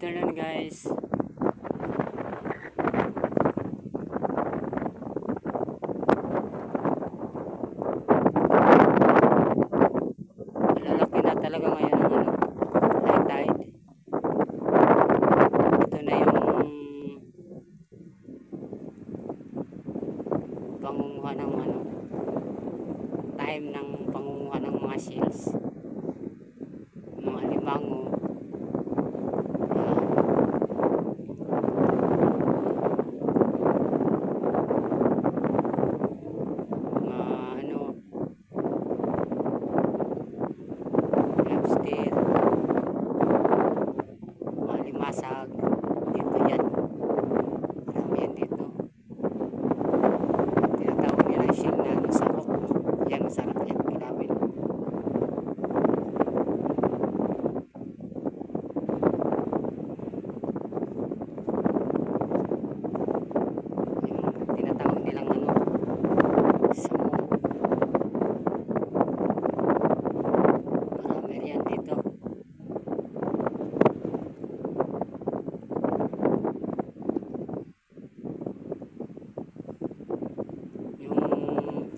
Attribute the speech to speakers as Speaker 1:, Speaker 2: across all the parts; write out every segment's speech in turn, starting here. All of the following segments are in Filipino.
Speaker 1: afternoon guys. Malalaki na talaga ngayon ang high tide. Ito na yung pangunguha ng time ng pangunguha ng mga shells, mga limango. Lobster, mga limasag, dito yan. Marami yan dito. Tinatawag nila shell na sarok. Yan, masarap yan. Kinawin. Yung tinatawag nilang samo. Marami yan dito.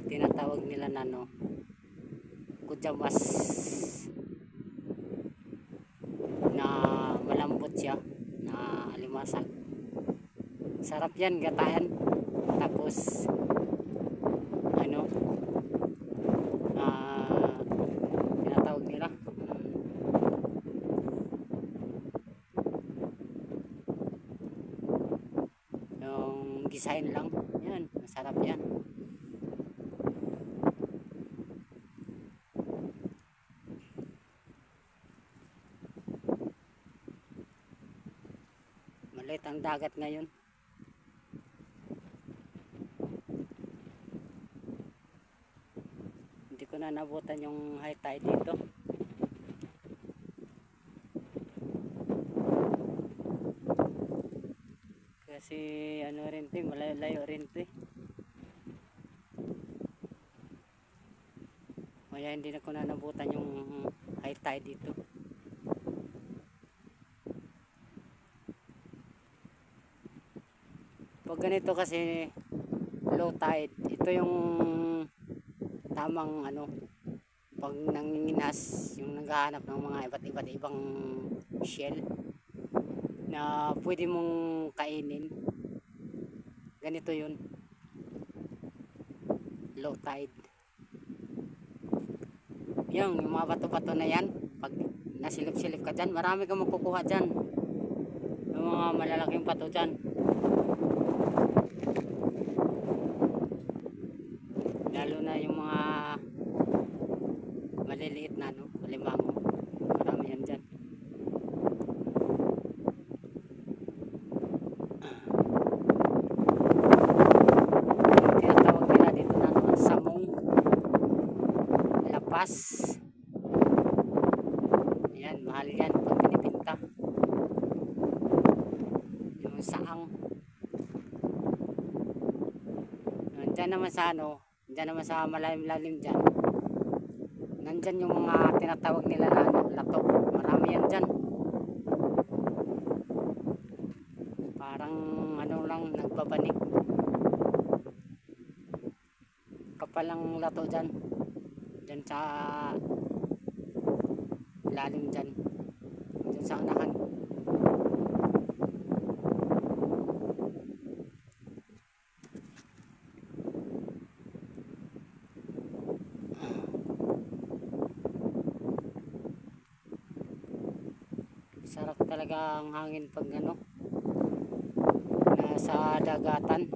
Speaker 1: Tinatawag nila na kujamas, na malambot siya na limasag. Sarap yan gatayan, tapos tinatawag nila yung gisahin lang yan, masarap yan. Maliit ang dagat ngayon. Hindi ko na nabutan yung high tide dito. Kasi rin to, malayo rin to. Kaya hindi na ko na nabutan yung high tide dito. Pag ganito kasi low tide, ito yung tamang pag nanginginas, yung naghahanap ng mga iba't ibang shell na pwede mong kainin. Ganito yun, low tide. Yung mga bato-bato na yan, pag nasilip-silip ka dyan, marami kang makukuha dyan, yung mga malalaking bato dyan. Lalo na yung mga maliliit na limango, marami yan dyan. Tinatawag nila dito na samong, lapas. Yan, mahal yan pag pinipinta. Yung saang. Diyan naman sa diyan naman sa malalim-lalim dyan, nandyan yung mga tinatawag nila na lato. Marami yan dyan. Parang lang, nagbabanik. Kapalang lato dyan. Dyan sa lalim dyan. Dyan sa unahan. Sarap talaga ang hangin pag nasa dagatan.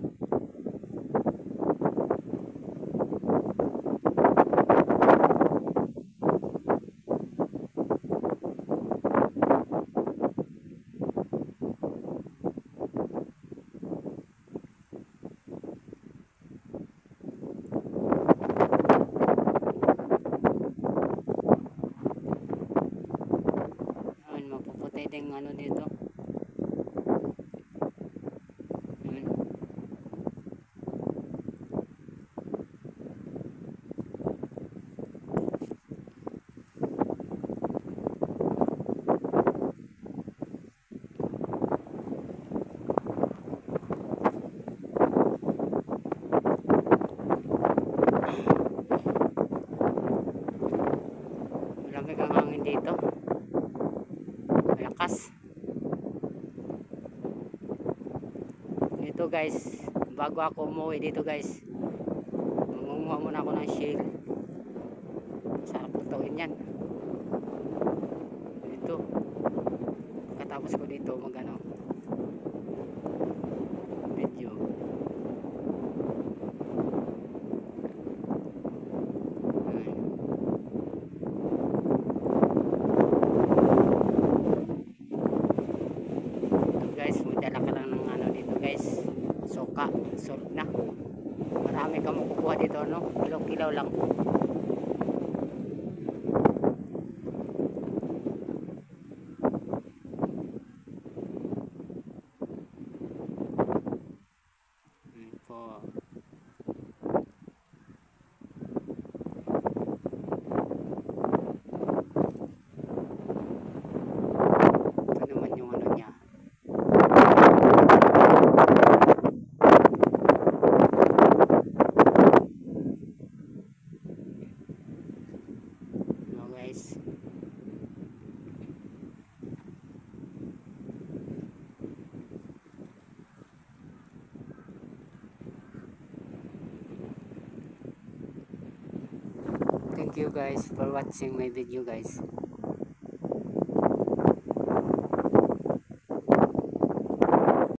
Speaker 1: Mapuputi din dito. dito guys. Bago ako umuwi dito guys, mangunguha muna ako ng shell. Sarap lutuin yan. Dito. Katapos ko dito magano video. Guys, magdala ka lang ng ano dito guys, suka, salt na. Marami ka makukuha dito, no? Kilo-kilo lang. Po. Ito naman yung ano niya. Guys, thank you guys for watching my video guys.